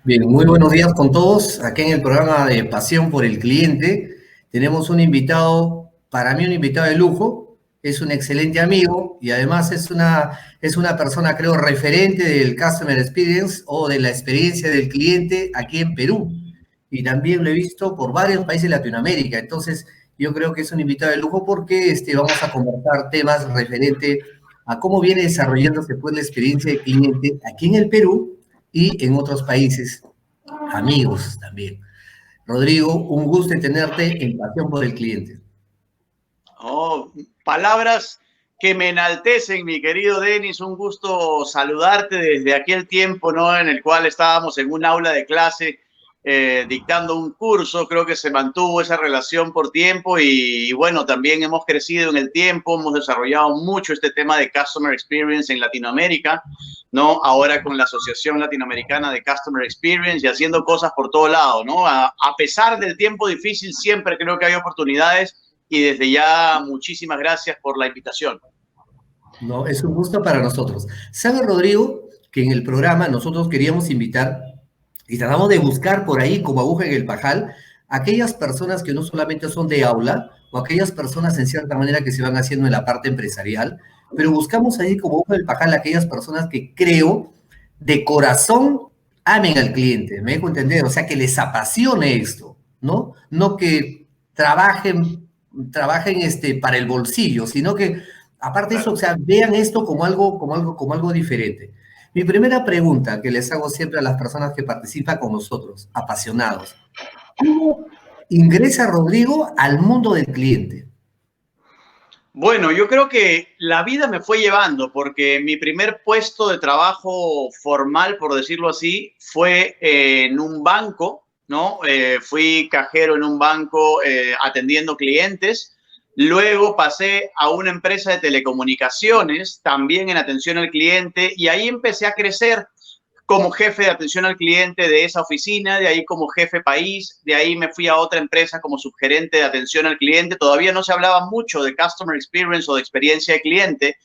Bien, muy buenos días con todos. Aquí en el programa de Pasión por el Cliente tenemos un invitado, para mí un invitado de lujo, es un excelente amigo y además es una persona, creo, referente del Customer Experience o de la experiencia del cliente aquí en Perú. Y también lo he visto por varios países de Latinoamérica. Entonces, yo creo que es un invitado de lujo porque vamos a conversar temas referente a cómo viene desarrollándose pues, la experiencia del cliente aquí en el Perú y en otros países amigos también. Rodrigo, un gusto en tenerte en Pasión por el Cliente. Oh, palabras que me enaltecen, mi querido Denis. Un gusto saludarte desde aquel tiempo, ¿no? En el cual estábamos en un aula de clase dictando un curso. Creo que se mantuvo esa relación por tiempo y bueno, también hemos crecido en el tiempo, hemos desarrollado mucho este tema de Customer Experience en Latinoamérica, ¿no? Ahora con la Asociación Latinoamericana de Customer Experience y haciendo cosas por todo lado, ¿no? A pesar del tiempo difícil, siempre creo que hay oportunidades y desde ya muchísimas gracias por la invitación. No, es un gusto para nosotros. ¿Sabe, Rodrigo, que en el programa nosotros queríamos invitar y tratamos de buscar por ahí como aguja en el pajal aquellas personas que no solamente son de aula o aquellas personas en cierta manera que se van haciendo en la parte empresarial, pero buscamos ahí como aguja en el pajal aquellas personas que creo de corazón amen al cliente, me dejo entender, o sea, que les apasione esto, ¿no? No que trabajen para el bolsillo, sino que aparte de eso, o sea, vean esto como algo diferente. Mi primera pregunta que les hago siempre a las personas que participan con nosotros, apasionados. ¿Cómo ingresa Rodrigo al mundo del cliente? Bueno, yo creo que la vida me fue llevando porque mi primer puesto de trabajo formal, por decirlo así, fue en un banco, ¿no? Fui cajero en un banco atendiendo clientes. Luego pasé a una empresa de telecomunicaciones, también en atención al cliente, y ahí empecé a crecer como jefe de atención al cliente de esa oficina, de ahí como jefe país, de ahí me fui a otra empresa como subgerente de atención al cliente. Todavía no se hablaba mucho de customer experience o de experiencia de cliente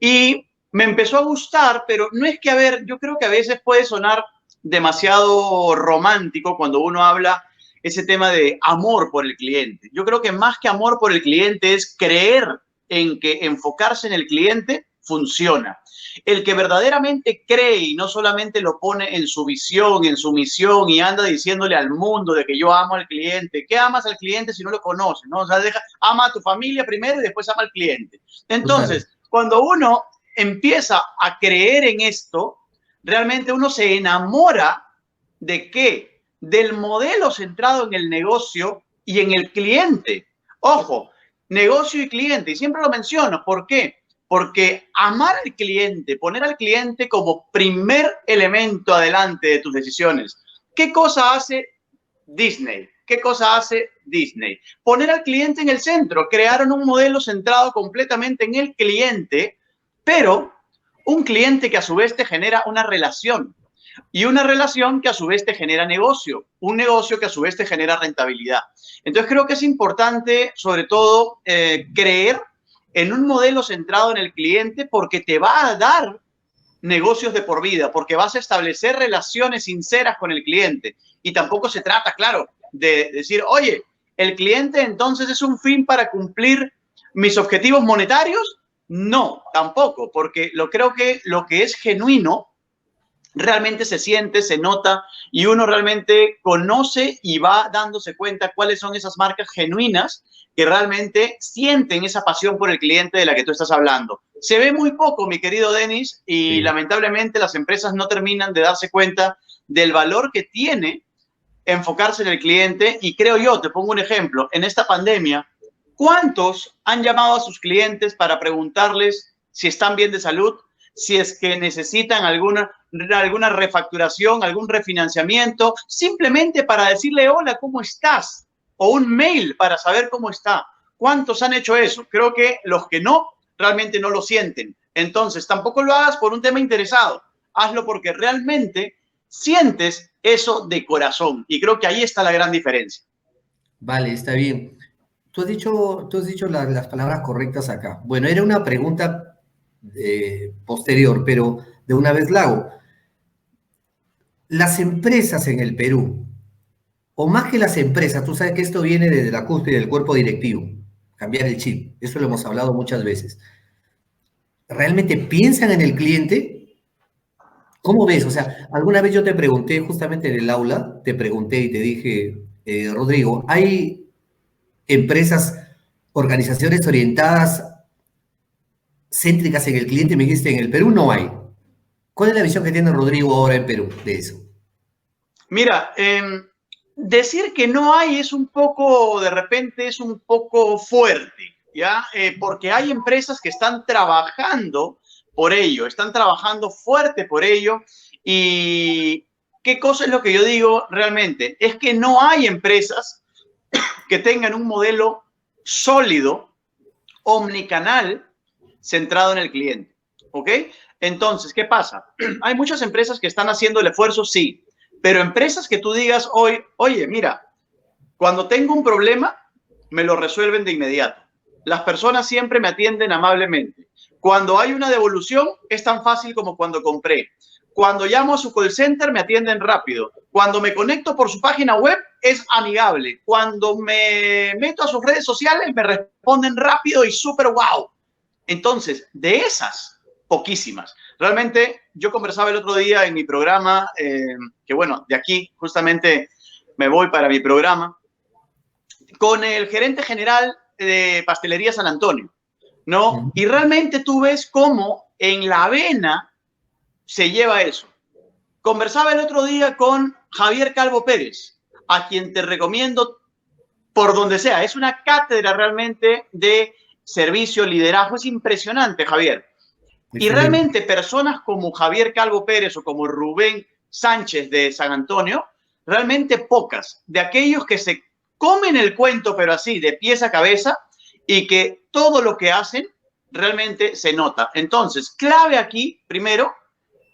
y me empezó a gustar, pero no es que, a ver, yo creo que a veces puede sonar demasiado romántico cuando uno habla ese tema de amor por el cliente. Yo creo que más que amor por el cliente es creer en que enfocarse en el cliente funciona. El que verdaderamente cree y no solamente lo pone en su visión, en su misión y anda diciéndole al mundo de que yo amo al cliente. ¿Qué amas al cliente si no lo conoces? ¿No? O sea, ama a tu familia primero y después ama al cliente. Total. Entonces, cuando uno empieza a creer en esto, realmente uno se enamora de qué? Del modelo centrado en el negocio y en el cliente. Ojo, negocio y cliente, y siempre lo menciono, ¿por qué? Porque amar al cliente, poner al cliente como primer elemento adelante de tus decisiones. ¿Qué cosa hace Disney? ¿Qué cosa hace Disney? Poner al cliente en el centro. Crearon un modelo centrado completamente en el cliente, pero un cliente que a su vez te genera una relación y una relación que a su vez te genera negocio, un negocio que a su vez te genera rentabilidad. Entonces creo que es importante, sobre todo, creer en un modelo centrado en el cliente porque te va a dar negocios de por vida, porque vas a establecer relaciones sinceras con el cliente. Y tampoco se trata, claro, de decir, oye, el cliente entonces es un fin para cumplir mis objetivos monetarios. No, tampoco, porque creo que lo que es genuino realmente se siente, se nota y uno realmente conoce y va dándose cuenta cuáles son esas marcas genuinas que realmente sienten esa pasión por el cliente de la que tú estás hablando. Se ve muy poco, mi querido Denis, y Sí. lamentablemente las empresas no terminan de darse cuenta del valor que tiene enfocarse en el cliente. Y creo yo, te pongo un ejemplo, en esta pandemia, ¿cuántos han llamado a sus clientes para preguntarles si están bien de salud, si es que necesitan alguna refacturación, algún refinanciamiento, simplemente para decirle hola, ¿cómo estás? O un mail para saber cómo está? ¿Cuántos han hecho eso? Creo que los que no, realmente no lo sienten. Entonces, tampoco lo hagas por un tema interesado. Hazlo porque realmente sientes eso de corazón. Y creo que ahí está la gran diferencia. Vale, está bien. Tú has dicho las palabras correctas acá. Bueno, era una pregunta posterior, pero de una vez la hago. las empresas en el Perú, o más que las empresas, tú sabes que esto viene desde la cúspide del cuerpo directivo, cambiar el chip, eso lo hemos hablado muchas veces. ¿Realmente piensan en el cliente? ¿Cómo ves? O sea, alguna vez yo te pregunté justamente en el aula, te pregunté y te dije, Rodrigo, ¿hay empresas, organizaciones orientadas, céntricas en el cliente? Me dijiste, en el Perú no hay. ¿Cuál es la visión que tiene Rodrigo ahora en Perú de eso? Mira, decir que no hay es un poco, de repente, es un poco fuerte, ¿ya? Porque hay empresas que están trabajando por ello, están trabajando fuerte por ello. ¿Y qué cosa es lo que yo digo realmente? Es que no hay empresas que tengan un modelo sólido, omnicanal, centrado en el cliente, ¿ok? Entonces, ¿qué pasa? Hay muchas empresas que están haciendo el esfuerzo, sí, pero empresas que tú digas hoy, oye, mira, cuando tengo un problema, me lo resuelven de inmediato. Las personas siempre me atienden amablemente. Cuando hay una devolución, es tan fácil como cuando compré. Cuando llamo a su call center, me atienden rápido. Cuando me conecto por su página web, es amigable. Cuando me meto a sus redes sociales, me responden rápido y súper wow. Entonces, de esas, poquísimas. Realmente, yo conversaba el otro día en mi programa, que bueno, de aquí justamente me voy para mi programa, con el gerente general de Pastelería San Antonio, ¿no? Y realmente tú ves cómo en la avena se lleva eso. Conversaba el otro día con Javier Calvo Pérez, a quien te recomiendo por donde sea. Es una cátedra realmente de servicio, liderazgo. Es impresionante, Javier. Y Excelente. realmente personas como Javier Calvo Pérez o como Rubén Sánchez de San Antonio, realmente pocas, de aquellos que se comen el cuento, pero así, de pies a cabeza, y que todo lo que hacen realmente se nota. Entonces, clave aquí, primero,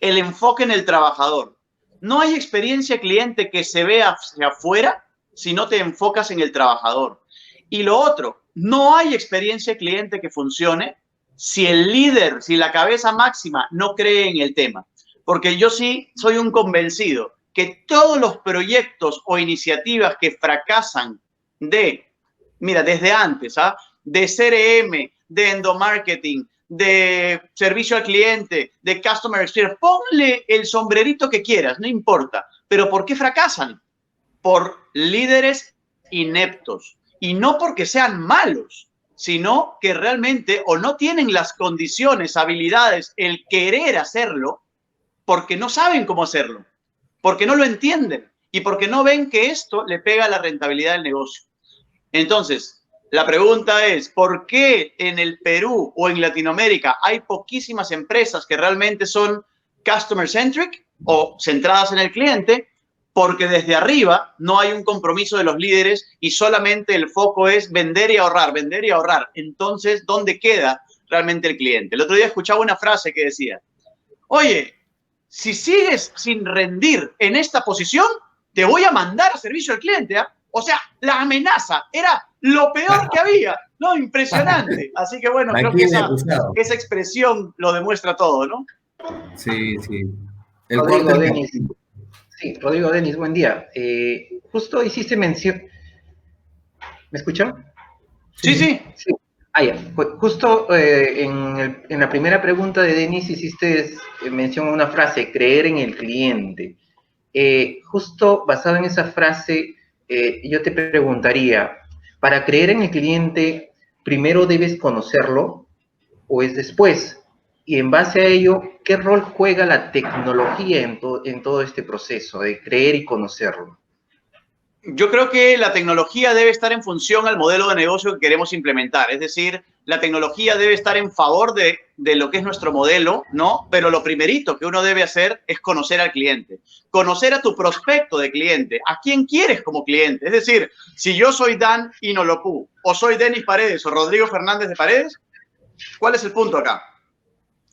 el enfoque en el trabajador. No hay experiencia cliente que se vea hacia afuera si no te enfocas en el trabajador. Y lo otro, no hay experiencia cliente que funcione si el líder, si la cabeza máxima no cree en el tema. Porque yo sí soy un convencido que todos los proyectos o iniciativas que fracasan mira, desde antes, ¿ah? De CRM, de endomarketing, de servicio al cliente, de customer experience, ponle el sombrerito que quieras, no importa. Pero ¿por qué fracasan? Por líderes ineptos. Y no porque sean malos, sino que realmente o no tienen las condiciones, habilidades, el querer hacerlo, porque no saben cómo hacerlo, porque no lo entienden y porque no ven que esto le pega a la rentabilidad del negocio. Entonces, la pregunta es, ¿por qué en el Perú o en Latinoamérica hay poquísimas empresas que realmente son customer centric o centradas en el cliente? Porque desde arriba no hay un compromiso de los líderes y solamente el foco es vender y ahorrar, vender y ahorrar. Entonces, ¿dónde queda realmente el cliente? El otro día escuchaba una frase que decía, oye, si sigues sin rendir en esta posición, te voy a mandar a servicio al cliente, ¿eh? O sea, la amenaza era lo peor que había, ¿no? Impresionante. Así que bueno, creo que Tranquilo y acusado. esa expresión lo demuestra todo, ¿no? Sí, sí. El cuarto Rodrigo, es Denis. Sí, Rodrigo, Denis, buen día. Justo hiciste mención. ¿Me escuchan? sí, Sí, sí. sí. Sí. Ah, ya. Justo en la primera pregunta de Denis hiciste mención a una frase, creer en el cliente. Justo basado en esa frase, yo te preguntaría, para creer en el cliente, ¿primero debes conocerlo o es después? Y en base a ello, ¿qué rol juega la tecnología en todo este proceso de creer y conocerlo? Yo creo que la tecnología debe estar en función al modelo de negocio que queremos implementar. Es decir, la tecnología debe estar en favor de lo que es nuestro modelo, ¿no? Pero lo primerito que uno debe hacer es conocer al cliente, conocer a tu prospecto de cliente, a quién quieres como cliente. Es decir, si yo soy Dan Inolopú, o soy Denis Paredes, o Rodrigo Fernández de Paredes, ¿cuál es el punto acá?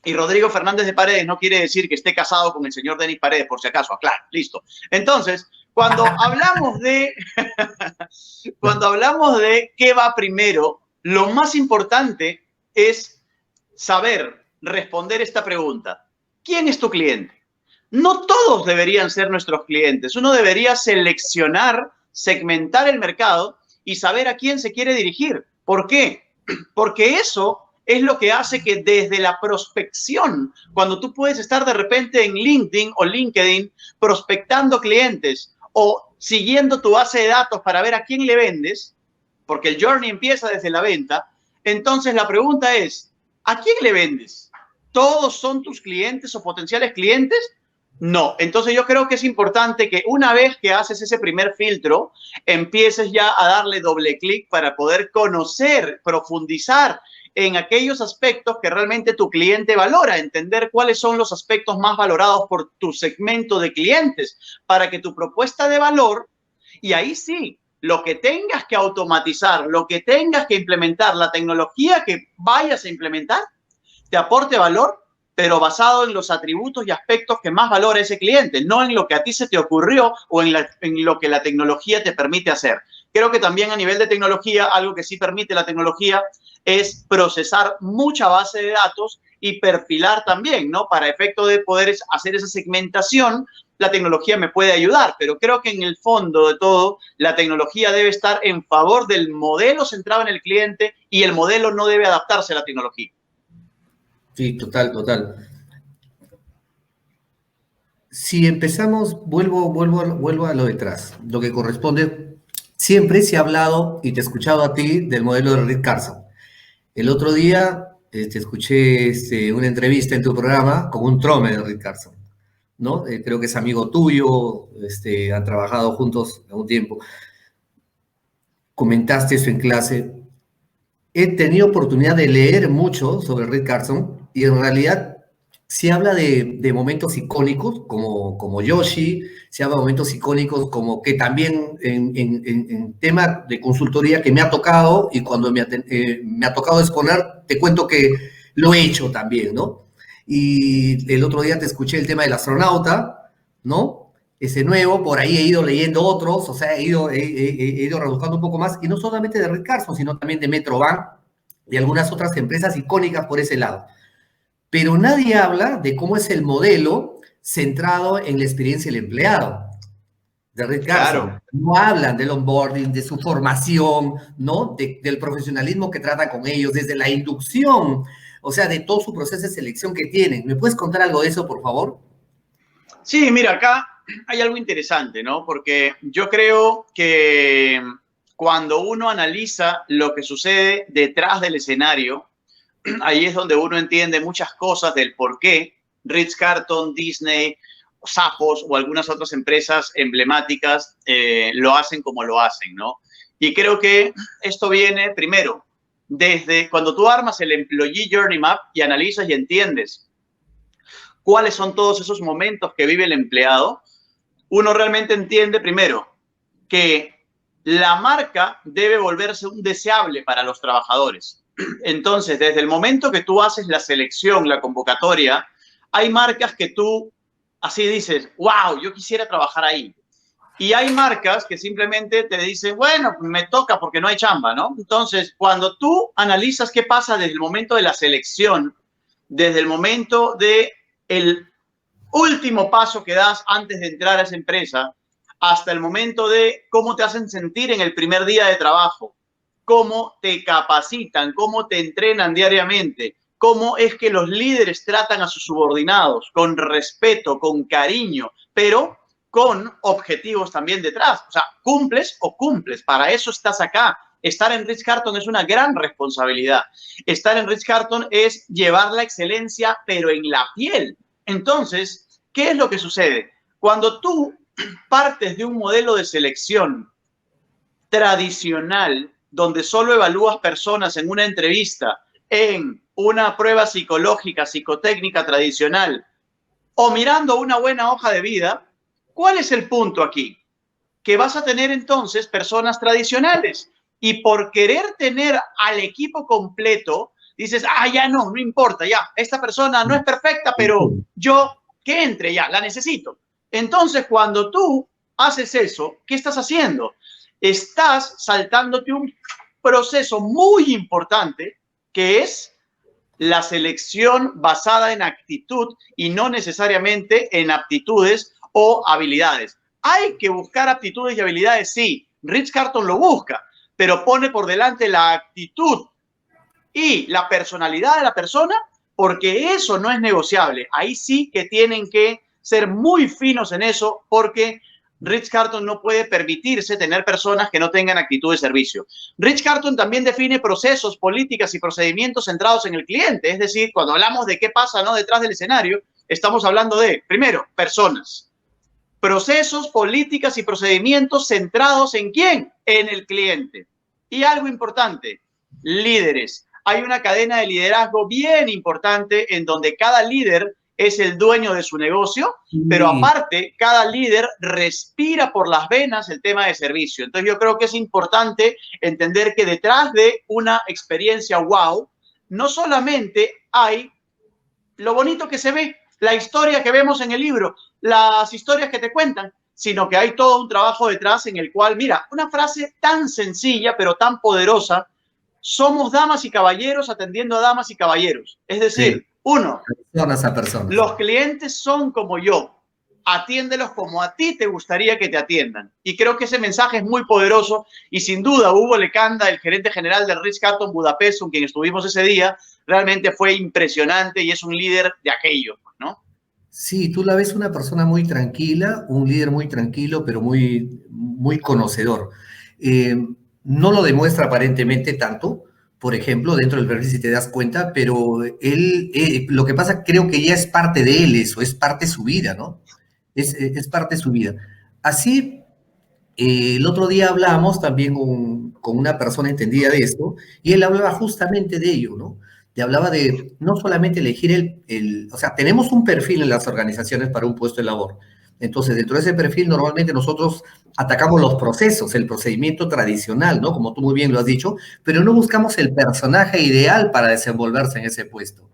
Y Rodrigo Fernández de Paredes no quiere decir que esté casado con el señor Denis Paredes, por si acaso, aclaro, listo. Entonces, cuando hablamos de qué va primero, lo más importante es saber responder esta pregunta. ¿Quién es tu cliente? No todos deberían ser nuestros clientes. Uno debería seleccionar, segmentar el mercado y saber a quién se quiere dirigir. ¿Por qué? Porque eso es lo que hace que desde la prospección, cuando tú puedes estar de repente en LinkedIn o LinkedIn prospectando clientes o siguiendo tu base de datos para ver a quién le vendes, porque el journey empieza desde la venta, entonces la pregunta es, ¿a quién le vendes? ¿Todos son tus clientes o potenciales clientes? No, entonces yo creo que es importante que una vez que haces ese primer filtro, empieces ya a darle doble clic para poder conocer, profundizar en aquellos aspectos que realmente tu cliente valora, entender cuáles son los aspectos más valorados por tu segmento de clientes, para que tu propuesta de valor, y ahí sí, lo que tengas que automatizar, lo que tengas que implementar, la tecnología que vayas a implementar, te aporte valor, pero basado en los atributos y aspectos que más valora ese cliente, no en lo que a ti se te ocurrió o en lo que la tecnología te permite hacer. Creo que también a nivel de tecnología, algo que sí permite la tecnología es procesar mucha base de datos y perfilar también, ¿no? Para efecto de poder hacer esa segmentación, la tecnología me puede ayudar, pero creo que en el fondo de todo, la tecnología debe estar en favor del modelo centrado en el cliente y el modelo no debe adaptarse a la tecnología. Sí, total, total. Si empezamos, vuelvo a lo detrás. Lo que corresponde, siempre se ha hablado y te he escuchado a ti del modelo de Rick Carson. El otro día te escuché una entrevista en tu programa con un trome de Rick Carson, ¿no? Creo que es amigo tuyo, han trabajado juntos un tiempo. Comentaste eso en clase. He tenido oportunidad de leer mucho sobre Rick Carson y en realidad se habla de momentos icónicos como Yoshi, se habla de momentos icónicos como que también en tema de consultoría que me ha tocado y cuando me ha tocado exponer, te cuento que lo he hecho también, ¿no? Y el otro día te escuché el tema del astronauta, ¿no? Ese nuevo, por ahí he ido leyendo otros, o sea, he ido rebuscando un poco más, y no solamente de Rick Carson, sino también de Metrobank, de algunas otras empresas icónicas por ese lado. Pero nadie habla de cómo es el modelo centrado en la experiencia del empleado, de Rick Carson. Claro. No hablan del onboarding, de su formación, ¿no? Del profesionalismo que trata con ellos, desde la inducción, o sea, de todo su proceso de selección que tienen. ¿Me puedes contar algo de eso, por favor? Sí, mira, acá hay algo interesante, ¿no? Porque yo creo que cuando uno analiza lo que sucede detrás del escenario, ahí es donde uno entiende muchas cosas del por qué Ritz-Carlton, Disney, Zappos o algunas otras empresas emblemáticas lo hacen como lo hacen, ¿no? Y creo que esto viene primero desde cuando tú armas el Employee Journey Map y analizas y entiendes cuáles son todos esos momentos que vive el empleado, uno realmente entiende primero que la marca debe volverse un deseable para los trabajadores. Entonces, desde el momento que tú haces la selección, la convocatoria, hay marcas que tú así dices, wow, yo quisiera trabajar ahí. Y hay marcas que simplemente te dicen, bueno, me toca porque no hay chamba, ¿no? Entonces, cuando tú analizas qué pasa desde el momento de la selección, desde el momento de el último paso que das antes de entrar a esa empresa, hasta el momento de cómo te hacen sentir en el primer día de trabajo, cómo te capacitan, cómo te entrenan diariamente, cómo es que los líderes tratan a sus subordinados, con respeto, con cariño, pero con objetivos también detrás. O sea, cumples o cumples, para eso estás acá. Estar en Ritz-Carlton es una gran responsabilidad. Estar en Ritz-Carlton es llevar la excelencia, pero en la piel. Entonces, ¿qué es lo que sucede? Cuando tú partes de un modelo de selección tradicional, donde solo evalúas personas en una entrevista, en una prueba psicológica, psicotécnica tradicional, o mirando una buena hoja de vida, ¿cuál es el punto aquí? Que vas a tener entonces personas tradicionales. Y por querer tener al equipo completo, dices, ya no importa, ya, esta persona no es perfecta, pero yo que entre ya, la necesito. Entonces, cuando tú haces eso, ¿qué estás haciendo? Estás saltándote un proceso muy importante que es la selección basada en actitud y no necesariamente en aptitudes o habilidades. Hay que buscar aptitudes y habilidades, sí. Rich Carton lo busca, pero pone por delante la actitud y la personalidad de la persona, porque eso no es negociable. Ahí sí que tienen que ser muy finos en eso, porque Rich Carton no puede permitirse tener personas que no tengan actitud de servicio. Rich Carton también define procesos, políticas y procedimientos centrados en el cliente. Es decir, cuando hablamos de qué pasa, ¿no?, detrás del escenario, estamos hablando de, primero, personas. Procesos, políticas y procedimientos centrados ¿en quién? En el cliente. Y algo importante, líderes. Hay una cadena de liderazgo bien importante en donde cada líder es el dueño de su negocio, pero aparte, cada líder respira por las venas el tema de servicio. Entonces, yo creo que es importante entender que detrás de una experiencia wow, no solamente hay lo bonito que se ve, la historia que vemos en el libro, las historias que te cuentan, sino que hay todo un trabajo detrás en el cual, mira, una frase tan sencilla, pero tan poderosa: somos damas y caballeros atendiendo a damas y caballeros. Es decir, sí, uno, personas a personas. Los clientes son como yo, atiéndelos como a ti te gustaría que te atiendan. Y creo que ese mensaje es muy poderoso y sin duda Hugo Lecanda, el gerente general de Rich Carton Budapest, con quien estuvimos ese día, realmente fue impresionante y es un líder de aquello, ¿no? Sí, tú la ves una persona muy tranquila, un líder muy tranquilo, pero muy conocedor. No lo demuestra aparentemente tanto, por ejemplo, dentro del perfil, si te das cuenta, pero él, lo que pasa, creo que ya es parte de él eso, es parte de su vida, ¿no? Es parte de su vida. Así, el otro día hablamos también con una persona entendida de esto, y él hablaba justamente de ello, ¿no? Hablaba de no solamente elegir o sea, tenemos un perfil en las organizaciones para un puesto de labor. Entonces, dentro de ese perfil, normalmente nosotros atacamos los procesos, el procedimiento tradicional, ¿no? Como tú muy bien lo has dicho, pero no buscamos el personaje ideal para desenvolverse en ese puesto.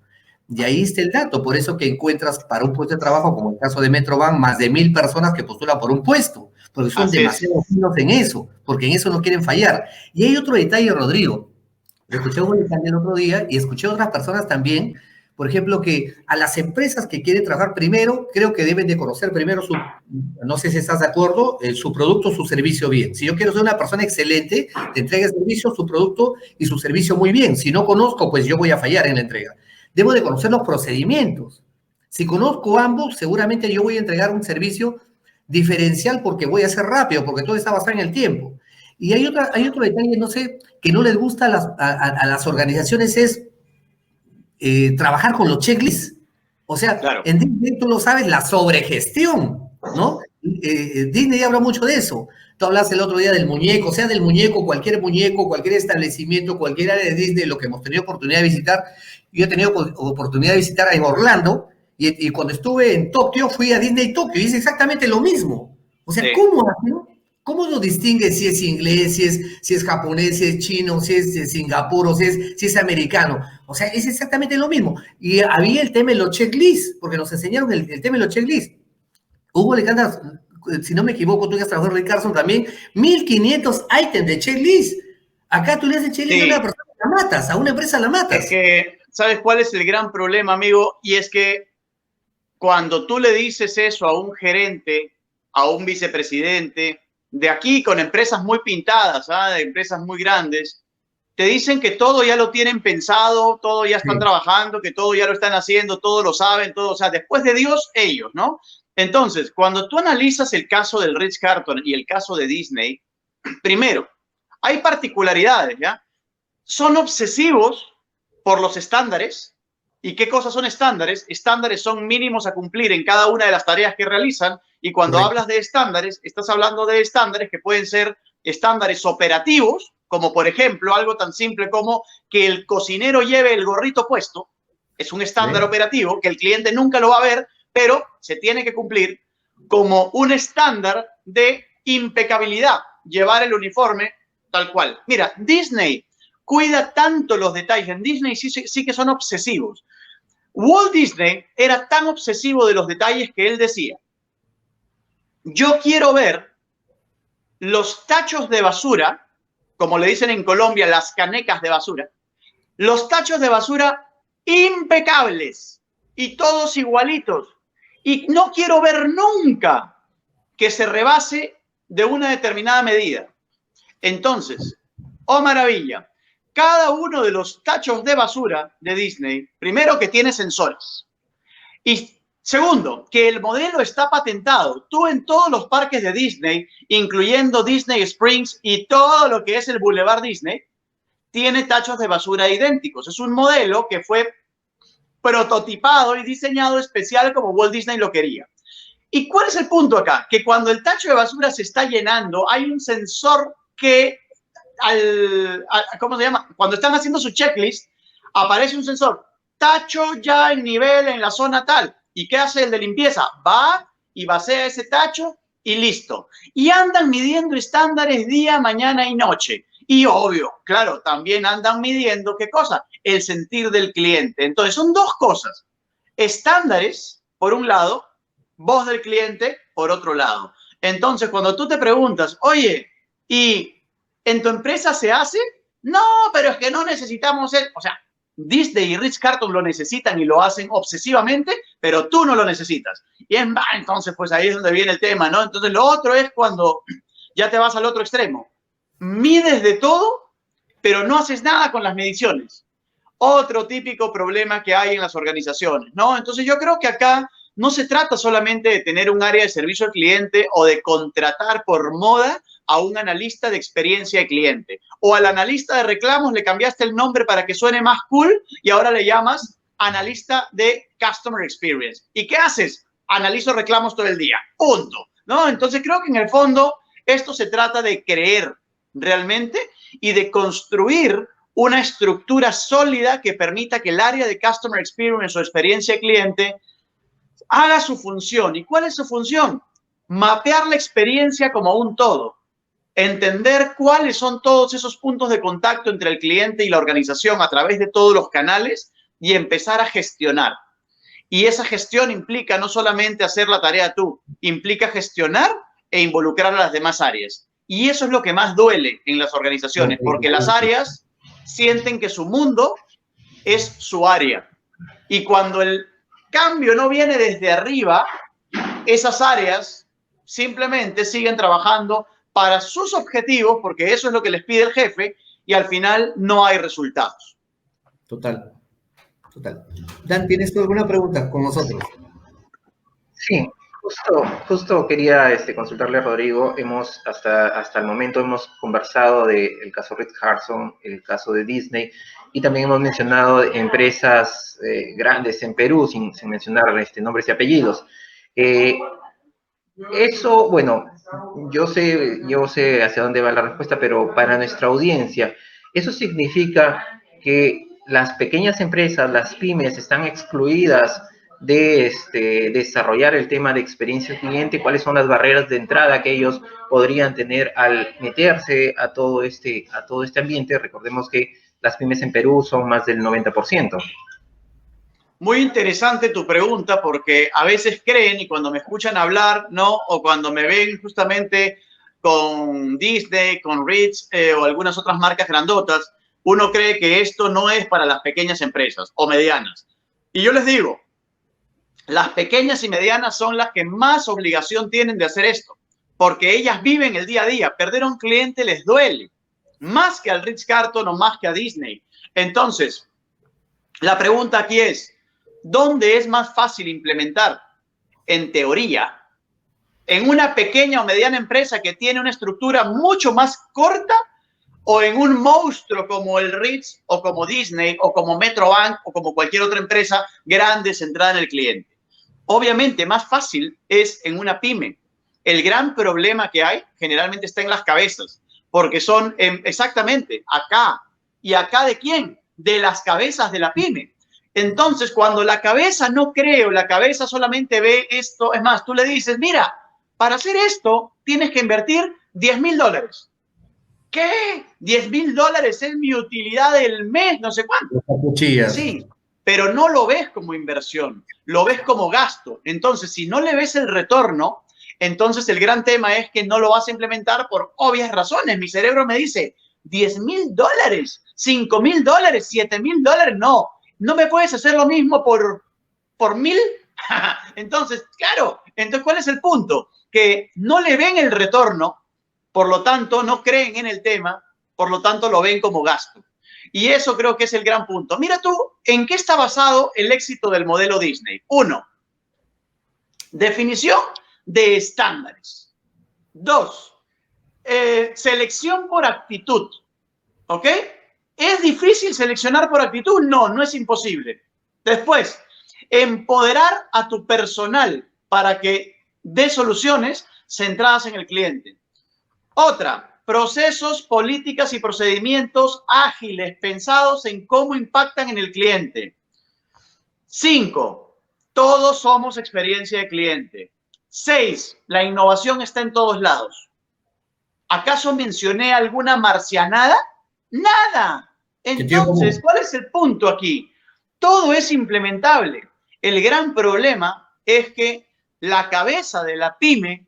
Y ahí está el dato, por eso que encuentras para un puesto de trabajo, como el caso de Metrobank, más de 1,000 personas que postulan por un puesto, porque son demasiado finos en eso, porque en eso no quieren fallar. Y hay otro detalle, Rodrigo. Lo escuché el otro día y escuché a otras personas también, por ejemplo, que a las empresas que quieren trabajar primero, creo que deben de conocer primero no sé si estás de acuerdo, su producto, su servicio bien. Si yo quiero ser una persona excelente, te entrega el servicio, su producto y su servicio muy bien. Si no conozco, pues yo voy a fallar en la entrega. Debo de conocer los procedimientos. Si conozco ambos, seguramente yo voy a entregar un servicio diferencial porque voy a ser rápido, porque todo está basado en el tiempo. Y hay otro detalle, no sé, que no les gusta a las organizaciones, es trabajar con los checklists. O sea, claro, en Disney, tú lo sabes, la sobregestión, ¿no? Disney habla mucho de eso. Tú hablas el otro día del muñeco, sea del muñeco, cualquier establecimiento, cualquier área de Disney, lo que hemos tenido oportunidad de visitar. Yo he tenido oportunidad de visitar en Orlando, y cuando estuve en Tokio, fui a Disney Tokio, y es exactamente lo mismo. O sea, sí. ¿Cómo lo distingue si es inglés, si es japonés, si es chino, si es de Singapur, o si es americano? O sea, es exactamente lo mismo. Y había el tema de los checklists, porque nos enseñaron el tema de los checklists. Hugo Lecanda, si no me equivoco, tú que has trabajado en Rick Carson también, 1,500 ítems de checklist. Acá tú le haces checklist, sí, a una persona, la matas, a una empresa la matas. Es que, ¿sabes cuál es el gran problema, amigo? Y es que cuando tú le dices eso a un gerente, a un vicepresidente, de aquí con empresas muy pintadas, de empresas muy grandes, te dicen que todo ya lo tienen pensado, todo ya están trabajando, que todo ya lo están haciendo, todo lo saben, todo, o sea, después de Dios, ellos, ¿no? Entonces, cuando tú analizas el caso del Rich Carton y el caso de Disney, primero, hay particularidades, ¿ya? Son obsesivos por los estándares. ¿Y qué cosas son estándares? Estándares son mínimos a cumplir en cada una de las tareas que realizan. Y cuando hablas de estándares, estás hablando de estándares que pueden ser estándares operativos, como por ejemplo algo tan simple como que el cocinero lleve el gorrito puesto. Es un estándar operativo que el cliente nunca lo va a ver, pero se tiene que cumplir, como un estándar de impecabilidad, llevar el uniforme tal cual. Mira, Disney cuida tanto los detalles. En Disney sí que son obsesivos. Walt Disney era tan obsesivo de los detalles que él decía: yo quiero ver los tachos de basura, como le dicen en Colombia, las canecas de basura, los tachos de basura impecables y todos igualitos. Y no quiero ver nunca que se rebase de una determinada medida. Entonces, oh maravilla, cada uno de los tachos de basura de Disney, primero que tiene sensores. Y segundo, que el modelo está patentado. Tú en todos los parques de Disney, incluyendo Disney Springs y todo lo que es el Boulevard Disney, tiene tachos de basura idénticos. Es un modelo que fue prototipado y diseñado especial como Walt Disney lo quería. ¿Y cuál es el punto acá? Que cuando el tacho de basura se está llenando, hay un sensor que, ¿cómo se llama? Cuando están haciendo su checklist, aparece un sensor. Tacho ya en nivel en la zona tal. ¿Y qué hace el de limpieza? Va y vacía ese tacho y listo. Y andan midiendo estándares día, mañana y noche. Y obvio, claro, también andan midiendo, ¿qué cosa? El sentir del cliente. Entonces, son dos cosas. Estándares, por un lado, voz del cliente, por otro lado. Entonces, cuando tú te preguntas, oye, ¿y en tu empresa se hace? No, pero es que no necesitamos el... O sea, Disney y Ritz-Carlton lo necesitan y lo hacen obsesivamente, pero tú no lo necesitas. Y entonces, pues ahí es donde viene el tema, ¿no? Entonces, lo otro es cuando ya te vas al otro extremo. Mides de todo, pero no haces nada con las mediciones. Otro típico problema que hay en las organizaciones, ¿no? Entonces, yo creo que acá no se trata solamente de tener un área de servicio al cliente o de contratar por moda a un analista de experiencia de cliente. O al analista de reclamos le cambiaste el nombre para que suene más cool y ahora le llamas analista de Customer Experience. ¿Y qué haces? Analizo reclamos todo el día. Punto. ¿No? Entonces creo que en el fondo esto se trata de creer realmente y de construir una estructura sólida que permita que el área de Customer Experience o experiencia de cliente haga su función. ¿Y cuál es su función? Mapear la experiencia como un todo. Entender cuáles son todos esos puntos de contacto entre el cliente y la organización a través de todos los canales y empezar a gestionar. Y esa gestión implica no solamente hacer la tarea tú, implica gestionar e involucrar a las demás áreas. Y eso es lo que más duele en las organizaciones, porque las áreas sienten que su mundo es su área. Y cuando el cambio no viene desde arriba, esas áreas simplemente siguen trabajando para sus objetivos, porque eso es lo que les pide el jefe, y al final no hay resultados. Total, total. Dan, ¿tienes tú alguna pregunta con nosotros? Sí, justo quería consultarle a Rodrigo. Hasta el momento hemos conversado del caso Ritz-Carlton, el caso de Disney, y también hemos mencionado empresas grandes en Perú, sin mencionar nombres y apellidos. Eso, bueno, yo sé hacia dónde va la respuesta, pero para nuestra audiencia, ¿eso significa que las pequeñas empresas, las pymes, están excluidas de desarrollar el tema de experiencia del cliente? ¿Cuáles son las barreras de entrada que ellos podrían tener al meterse a todo este ambiente? Recordemos que las pymes en Perú son más del 90%. Muy interesante tu pregunta, porque a veces creen, y cuando me escuchan hablar, ¿no? O cuando me ven justamente con Disney, con Ritz o algunas otras marcas grandotas, uno cree que esto no es para las pequeñas empresas o medianas. Y yo les digo, las pequeñas y medianas son las que más obligación tienen de hacer esto, porque ellas viven el día a día. Perder a un cliente les duele, más que al Ritz-Carlton o más que a Disney. Entonces, la pregunta aquí es, ¿dónde es más fácil implementar? En teoría, en una pequeña o mediana empresa que tiene una estructura mucho más corta, o en un monstruo como el Ritz o como Disney o como Metrobank o como cualquier otra empresa grande centrada en el cliente. Obviamente más fácil es en una pyme. El gran problema que hay generalmente está en las cabezas, porque son exactamente acá. ¿Y acá de quién? De las cabezas de la pyme. Entonces, cuando la cabeza no cree o la cabeza solamente ve esto, es más, tú le dices, mira, para hacer esto tienes que invertir $10,000. ¿Qué? $10,000 es mi utilidad del mes, no sé cuánto. Sí, pero no lo ves como inversión, lo ves como gasto. Entonces, si no le ves el retorno, entonces el gran tema es que no lo vas a implementar por obvias razones. Mi cerebro me dice, $10,000, $5,000, $7,000, no. ¿no me puedes hacer lo mismo por 1000? Entonces, claro, entonces, ¿cuál es el punto? Que no le ven el retorno, por lo tanto, no creen en el tema, por lo tanto, lo ven como gasto. Y eso creo que es el gran punto. Mira tú, ¿en qué está basado el éxito del modelo Disney? 1, definición de estándares. 2, selección por actitud. ¿Ok? ¿Es difícil seleccionar por actitud? No, no es imposible. Después, empoderar a tu personal para que dé soluciones centradas en el cliente. Otra, procesos, políticas y procedimientos ágiles, pensados en cómo impactan en el cliente. 5, todos somos experiencia de cliente. 6, la innovación está en todos lados. ¿Acaso mencioné alguna marcianada? Nada. Entonces, ¿cuál es el punto aquí? Todo es implementable. El gran problema es que la cabeza de la pyme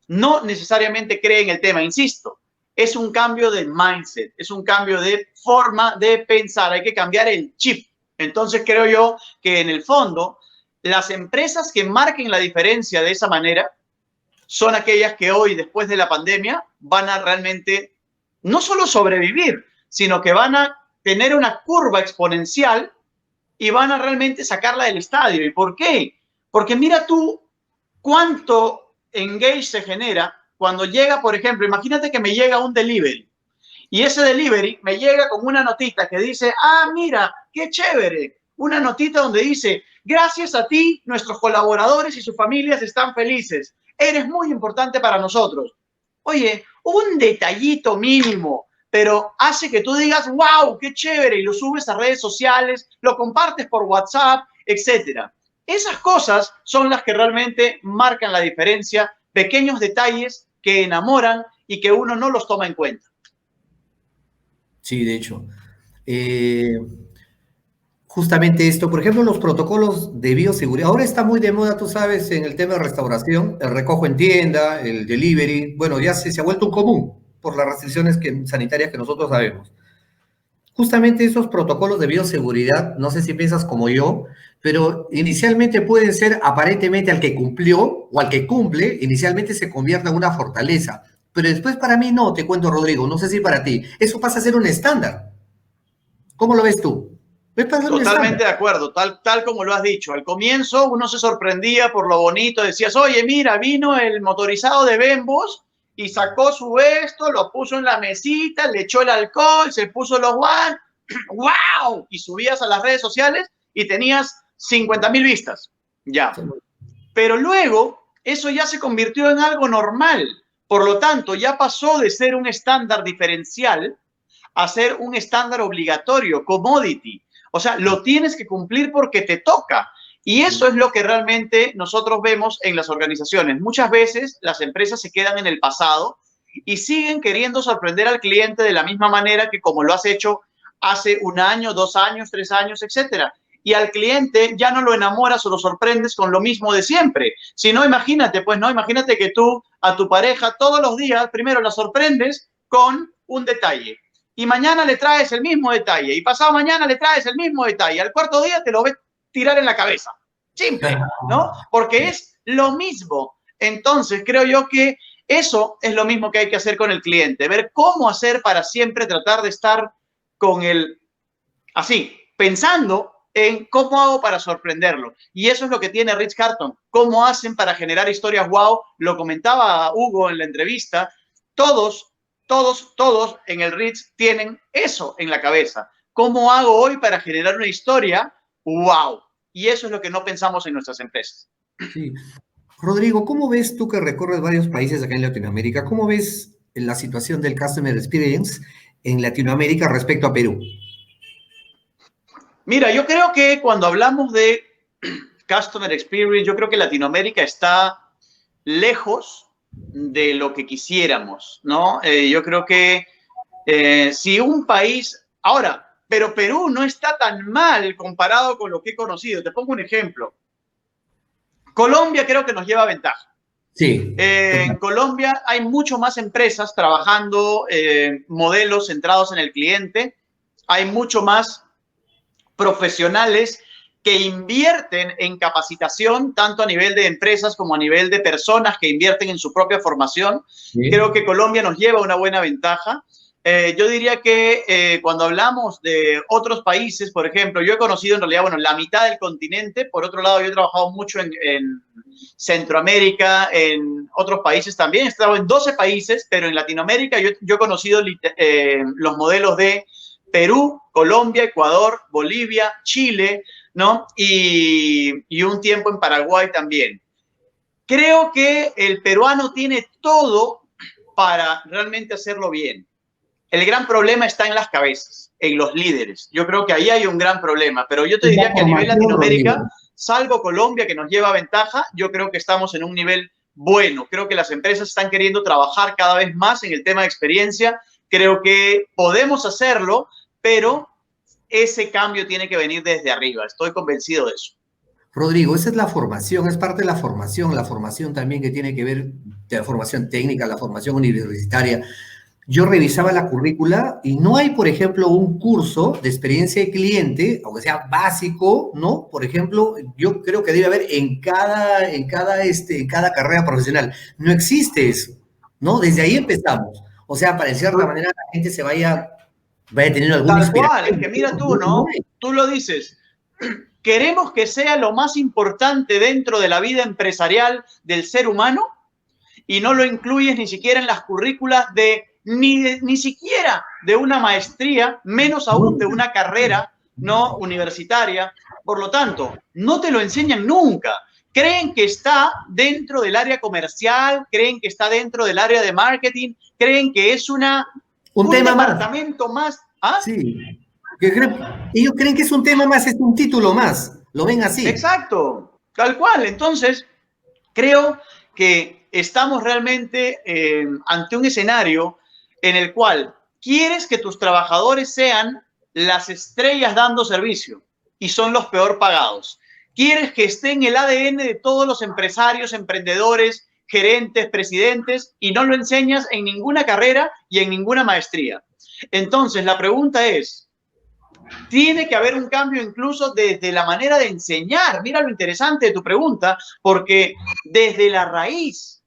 no necesariamente cree en el tema, insisto. Es un cambio de mindset, es un cambio de forma de pensar. Hay que cambiar el chip. Entonces, creo yo que en el fondo, las empresas que marquen la diferencia de esa manera son aquellas que hoy, después de la pandemia, van a realmente no solo sobrevivir, sino que van a tener una curva exponencial y van a realmente sacarla del estadio. ¿Y por qué? Porque mira tú cuánto engage se genera cuando llega, por ejemplo, imagínate que me llega un delivery y ese delivery me llega con una notita que dice, mira, qué chévere, una notita donde dice, gracias a ti, nuestros colaboradores y sus familias están felices. Eres muy importante para nosotros. Oye, un detallito mínimo, pero hace que tú digas, wow, qué chévere, y lo subes a redes sociales, lo compartes por WhatsApp, etcétera. Esas cosas son las que realmente marcan la diferencia, pequeños detalles que enamoran y que uno no los toma en cuenta. Sí, de hecho. Justamente esto, por ejemplo, los protocolos de bioseguridad. Ahora está muy de moda, tú sabes, en el tema de restauración, el recojo en tienda, el delivery. Bueno, ya se ha vuelto un común por las restricciones sanitarias que nosotros sabemos. Justamente esos protocolos de bioseguridad, no sé si piensas como yo, pero inicialmente pueden ser aparentemente al que cumplió o al que cumple, inicialmente se convierte en una fortaleza. Pero después para mí no, te cuento, Rodrigo, no sé si para ti. Eso pasa a ser un estándar. ¿Cómo lo ves tú? Totalmente de acuerdo, tal como lo has dicho. Al comienzo uno se sorprendía por lo bonito, decías, oye, mira, vino el motorizado de Bembos y sacó su esto, lo puso en la mesita, le echó el alcohol, se puso los guantes, ¡wow! Y subías a las redes sociales y tenías 50,000 vistas. Ya. Pero luego eso ya se convirtió en algo normal. Por lo tanto, ya pasó de ser un estándar diferencial a ser un estándar obligatorio, commodity. O sea, lo tienes que cumplir porque te toca. Y eso es lo que realmente nosotros vemos en las organizaciones. Muchas veces las empresas se quedan en el pasado y siguen queriendo sorprender al cliente de la misma manera que como lo has hecho hace 1 año, 2 años, 3 años, etcétera. Y al cliente ya no lo enamoras o lo sorprendes con lo mismo de siempre. Si no, imagínate, pues, ¿no? Imagínate que tú a tu pareja todos los días primero la sorprendes con un detalle. Y mañana le traes el mismo detalle. Y pasado mañana le traes el mismo detalle. Al cuarto día te lo ves tirar en la cabeza. Simple, ¿no? Porque es lo mismo. Entonces, creo yo que eso es lo mismo que hay que hacer con el cliente. Ver cómo hacer para siempre tratar de estar con el, así, pensando en cómo hago para sorprenderlo. Y eso es lo que tiene Ritz-Carlton. ¿Cómo hacen para generar historias wow? Lo comentaba Hugo en la entrevista. Todos en el Ritz tienen eso en la cabeza. ¿Cómo hago hoy para generar una historia? ¡Wow! Y eso es lo que no pensamos en nuestras empresas. Sí. Rodrigo, ¿cómo ves tú que recorres varios países acá en Latinoamérica? ¿Cómo ves la situación del Customer Experience en Latinoamérica respecto a Perú? Mira, yo creo que cuando hablamos de Customer Experience, yo creo que Latinoamérica está lejos de lo que quisiéramos, ¿no? Yo creo que si un país... Ahora, pero Perú no está tan mal comparado con lo que he conocido. Te pongo un ejemplo. Colombia creo que nos lleva ventaja. Sí. En Colombia hay mucho más empresas trabajando modelos centrados en el cliente. Hay mucho más profesionales que invierten en capacitación, tanto a nivel de empresas como a nivel de personas que invierten en su propia formación. Sí. Creo que Colombia nos lleva una buena ventaja. Yo diría que cuando hablamos de otros países, por ejemplo, yo he conocido en realidad, bueno, la mitad del continente. Por otro lado, yo he trabajado mucho en Centroamérica, en otros países también. He estado en 12 países, pero en Latinoamérica yo he conocido los modelos de Perú, Colombia, Ecuador, Bolivia, Chile, ¿no? Y un tiempo en Paraguay también. Creo que el peruano tiene todo para realmente hacerlo bien. El gran problema está en las cabezas, en los líderes. Yo creo que ahí hay un gran problema, pero yo te diría que a nivel Latinoamérica, salvo Colombia, que nos lleva ventaja, yo creo que estamos en un nivel bueno. Creo que las empresas están queriendo trabajar cada vez más en el tema de experiencia. Creo que podemos hacerlo, pero ese cambio tiene que venir desde arriba. Estoy convencido de eso. Rodrigo, esa es la formación, es parte de la formación también que tiene que ver de la formación técnica, la formación universitaria. Yo revisaba la currícula y no hay, por ejemplo, un curso de experiencia de cliente, aunque sea básico, ¿no? Por ejemplo, yo creo que debe haber en cada carrera profesional. No existe eso, ¿no? Desde ahí empezamos. O sea, para de cierta manera la gente se vaya teniendo alguna inspiración. Tal cual, es que mira tú, ¿no? Tú lo dices. Queremos que sea lo más importante dentro de la vida empresarial del ser humano y no lo incluyes ni siquiera en las currículas de ni siquiera de una maestría, menos aún de una carrera no universitaria. Por lo tanto, no te lo enseñan nunca. Creen que está dentro del área comercial, creen que está dentro del área de marketing, creen que es un tema departamento más. ¿Ah? Sí. Ellos creen que es un tema más, es un título más. Lo ven así. Exacto, tal cual. Entonces, creo que estamos realmente ante un escenario en el cual quieres que tus trabajadores sean las estrellas dando servicio y son los peor pagados. Quieres que esté en el ADN de todos los empresarios, emprendedores, gerentes, presidentes y no lo enseñas en ninguna carrera y en ninguna maestría. Entonces, la pregunta es, tiene que haber un cambio incluso desde la manera de enseñar. Mira lo interesante de tu pregunta, porque desde la raíz.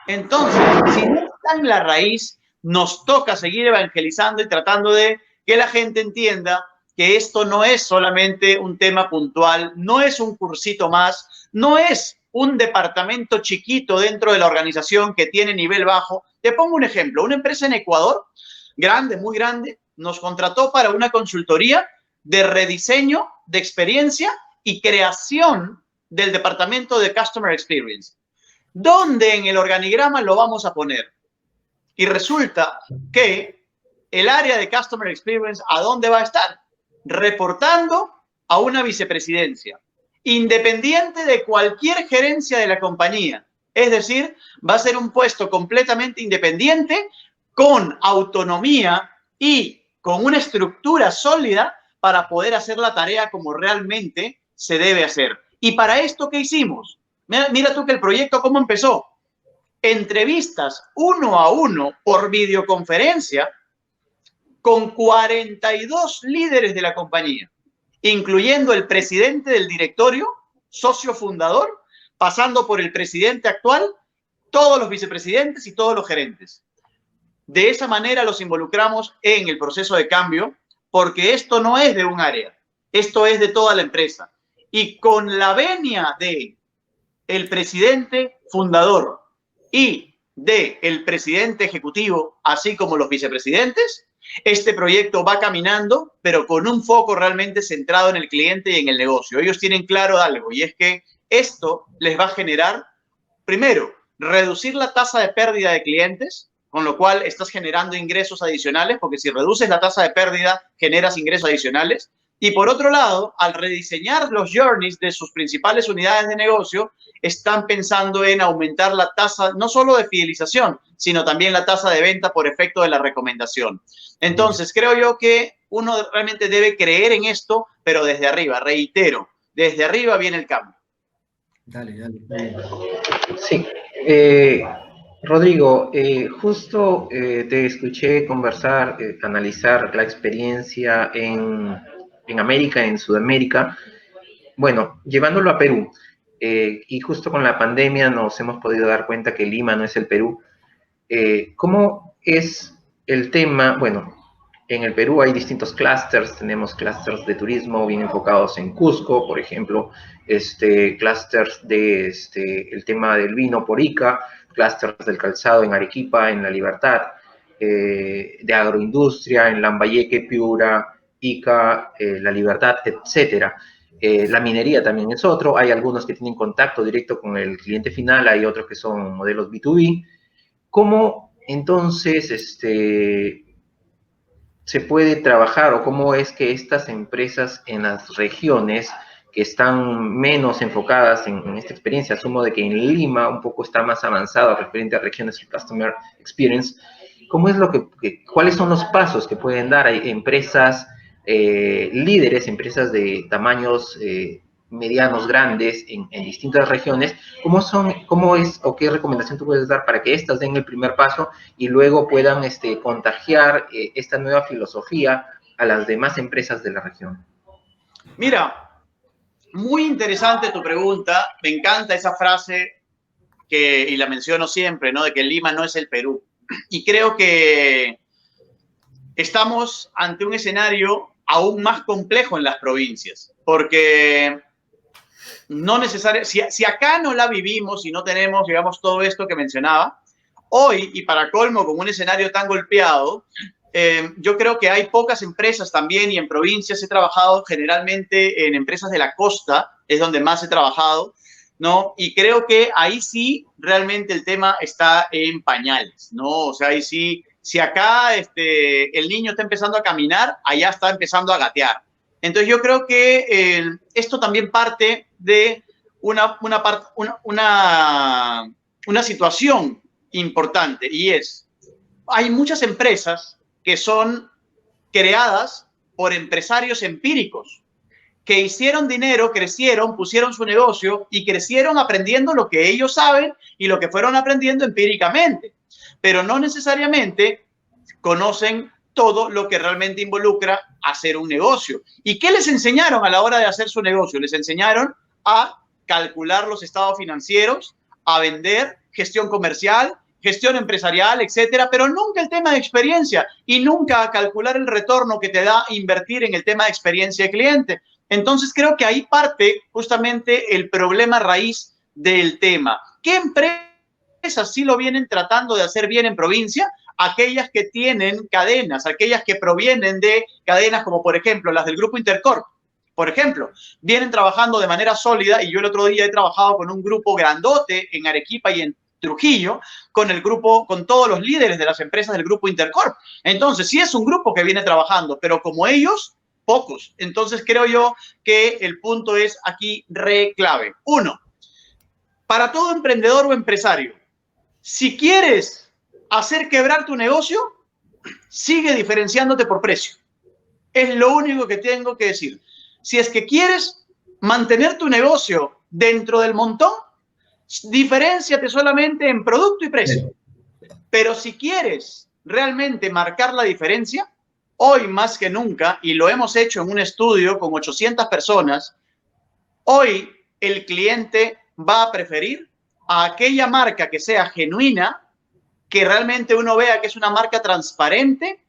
Entonces, si no está en la raíz, nos toca seguir evangelizando y tratando de que la gente entienda que esto no es solamente un tema puntual, no es un cursito más, no es un departamento chiquito dentro de la organización que tiene nivel bajo. Te pongo un ejemplo. Una empresa en Ecuador, grande, muy grande, nos contrató para una consultoría de rediseño, de experiencia y creación del departamento de Customer Experience. ¿Dónde en el organigrama lo vamos a poner? Y resulta que el área de Customer Experience, ¿a dónde va a estar? Reportando a una vicepresidencia, independiente de cualquier gerencia de la compañía. Es decir, va a ser un puesto completamente independiente, con autonomía y con una estructura sólida para poder hacer la tarea como realmente se debe hacer. Y para esto, ¿qué hicimos? Mira tú que el proyecto, ¿cómo empezó? Entrevistas 1 a 1 por videoconferencia con 42 líderes de la compañía, incluyendo el presidente del directorio, socio fundador, pasando por el presidente actual, todos los vicepresidentes y todos los gerentes. De esa manera los involucramos en el proceso de cambio, porque esto no es de un área, esto es de toda la empresa. Y con la venia de el presidente fundador y del presidente ejecutivo, así como los vicepresidentes, este proyecto va caminando, pero con un foco realmente centrado en el cliente y en el negocio. Ellos tienen claro algo, y es que esto les va a generar, primero, reducir la tasa de pérdida de clientes, con lo cual estás generando ingresos adicionales, porque si reduces la tasa de pérdida, generas ingresos adicionales. Y por otro lado, al rediseñar los journeys de sus principales unidades de negocio, están pensando en aumentar la tasa, no solo de fidelización, sino también la tasa de venta por efecto de la recomendación. Entonces, creo yo que uno realmente debe creer en esto, pero desde arriba, reitero, desde arriba viene el cambio. Dale. Sí. Rodrigo, justo te escuché conversar, analizar la experiencia en en América, en Sudamérica. Bueno, llevándolo a Perú, y justo con la pandemia nos hemos podido dar cuenta que Lima no es el Perú. ¿Cómo es el tema? Bueno, en el Perú hay distintos clústeres, tenemos clústeres de turismo bien enfocados en Cusco, por ejemplo, clústeres de el tema del vino por Ica, clústeres del calzado en Arequipa, en La Libertad, de agroindustria en Lambayeque, Piura, Ica, La Libertad, etcétera. La minería también es otro, hay algunos que tienen contacto directo con el cliente final, hay otros que son modelos B2B. ¿Cómo entonces se puede trabajar o cómo es que estas empresas en las regiones que están menos enfocadas en esta experiencia, asumo de que en Lima un poco está más avanzado referente a regiones y Customer Experience, ¿cómo es cuáles son los pasos que pueden dar? Hay empresas líderes, empresas de tamaños medianos, grandes, en distintas regiones. ¿Cómo es o qué recomendación tú puedes dar para que éstas den el primer paso y luego puedan contagiar esta nueva filosofía a las demás empresas de la región? Mira, muy interesante tu pregunta. Me encanta esa frase y la menciono siempre, ¿no? De que Lima no es el Perú. Y creo que estamos ante un escenario aún más complejo en las provincias, porque no necesariamente, si acá no la vivimos y no tenemos, digamos, todo esto que mencionaba, hoy, y para colmo, con un escenario tan golpeado, yo creo que hay pocas empresas también, y en provincias he trabajado generalmente en empresas de la costa, es donde más he trabajado, ¿no? Y creo que ahí sí realmente el tema está en pañales, ¿no? O sea, ahí sí, si acá el niño está empezando a caminar, allá está empezando a gatear. Entonces yo creo que esto también parte de una situación importante, y es, hay muchas empresas que son creadas por empresarios empíricos, que hicieron dinero, crecieron, pusieron su negocio y crecieron aprendiendo lo que ellos saben y lo que fueron aprendiendo empíricamente, pero no necesariamente conocen todo lo que realmente involucra hacer un negocio. ¿Y qué les enseñaron a la hora de hacer su negocio? Les enseñaron a calcular los estados financieros, a vender, gestión comercial, gestión empresarial, etcétera, pero nunca el tema de experiencia y nunca a calcular el retorno que te da invertir en el tema de experiencia de cliente. Entonces creo que ahí parte justamente el problema raíz del tema. ¿Qué empresas sí lo vienen tratando de hacer bien en provincia? Aquellas que tienen cadenas, aquellas que provienen de cadenas como por ejemplo las del Grupo Intercorp, por ejemplo, vienen trabajando de manera sólida, y yo el otro día he trabajado con un grupo grandote en Arequipa y en Trujillo, con todos los líderes de las empresas del Grupo Intercorp. Entonces, sí es un grupo que viene trabajando, pero como ellos, pocos. Entonces, creo yo que el punto es aquí re clave. Uno, para todo emprendedor o empresario, si quieres hacer quebrar tu negocio, sigue diferenciándote por precio. Es lo único que tengo que decir. Si es que quieres mantener tu negocio dentro del montón, diferénciate solamente en producto y precio. Pero si quieres realmente marcar la diferencia, hoy más que nunca, y lo hemos hecho en un estudio con 800 personas, hoy el cliente va a preferir a aquella marca que sea genuina, que realmente uno vea que es una marca transparente.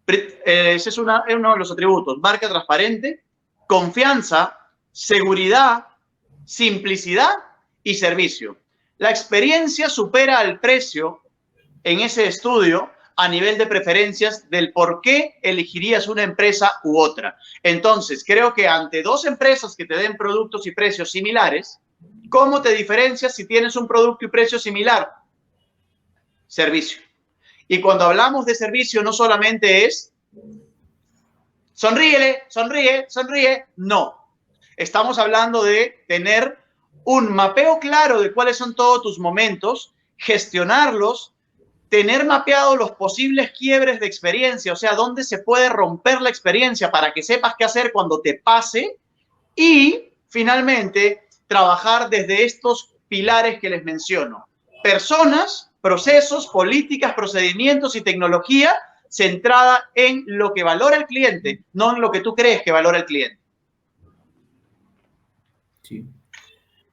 Ese es uno de los atributos: marca transparente, confianza, seguridad, simplicidad y servicio. La experiencia supera al precio en ese estudio a nivel de preferencias del por qué elegirías una empresa u otra. Entonces, creo que ante dos empresas que te den productos y precios similares, ¿cómo te diferencias si tienes un producto y precio similar? Servicio. Y cuando hablamos de servicio, no solamente es sonríele, sonríe, sonríe. No. Estamos hablando de tener un mapeo claro de cuáles son todos tus momentos, gestionarlos, tener mapeados los posibles quiebres de experiencia, o sea, dónde se puede romper la experiencia para que sepas qué hacer cuando te pase, y finalmente trabajar desde estos pilares que les menciono: personas, procesos, políticas, procedimientos y tecnología, centrada en lo que valora el cliente, no en lo que tú crees que valora el cliente. Sí.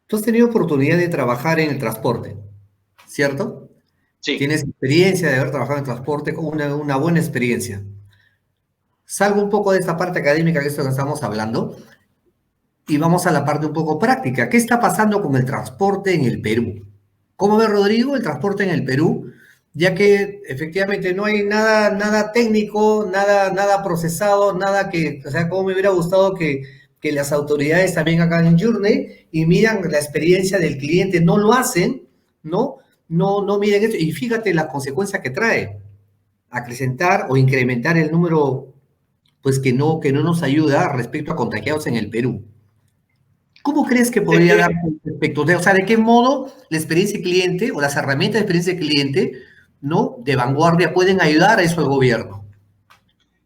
Tú has tenido oportunidad de trabajar en el transporte, ¿cierto? Sí. Tienes experiencia de haber trabajado en transporte, una buena experiencia. Salgo un poco de esta parte académica que es lo que estamos hablando y vamos a la parte un poco práctica. ¿Qué está pasando con el transporte en el Perú? ¿Cómo ve Rodrigo el transporte en el Perú? Ya que efectivamente no hay nada técnico, nada procesado, nada que, o sea, como me hubiera gustado que las autoridades también hagan en Journey y miran la experiencia del cliente, no lo hacen, ¿no? No miren esto y fíjate las consecuencias que trae, acrecentar o incrementar el número, pues que no nos ayuda respecto a contagiados en el Perú. ¿Cómo crees que podría dar respecto? O sea, ¿de qué modo la experiencia cliente o las herramientas de experiencia cliente, ¿no? De vanguardia pueden ayudar a eso al gobierno?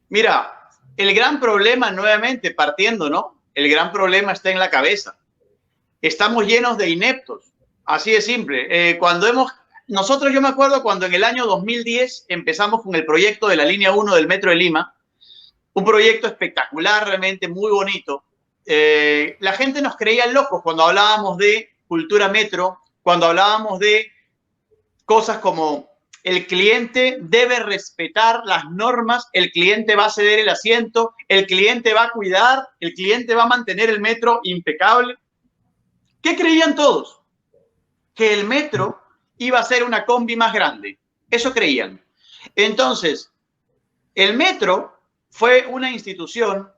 Mira, el gran problema, nuevamente partiendo, ¿no? El gran problema está en la cabeza. Estamos llenos de ineptos, así de simple. Nosotros, yo me acuerdo cuando en el año 2010 empezamos con el proyecto de la línea 1 del Metro de Lima, un proyecto espectacular, realmente muy bonito. La gente nos creía locos cuando hablábamos de cultura metro, cuando hablábamos de cosas como el cliente debe respetar las normas, el cliente va a ceder el asiento, el cliente va a cuidar, el cliente va a mantener el metro impecable. ¿Qué creían todos? Que el metro iba a ser una combi más grande. Eso creían. Entonces, el metro fue una institución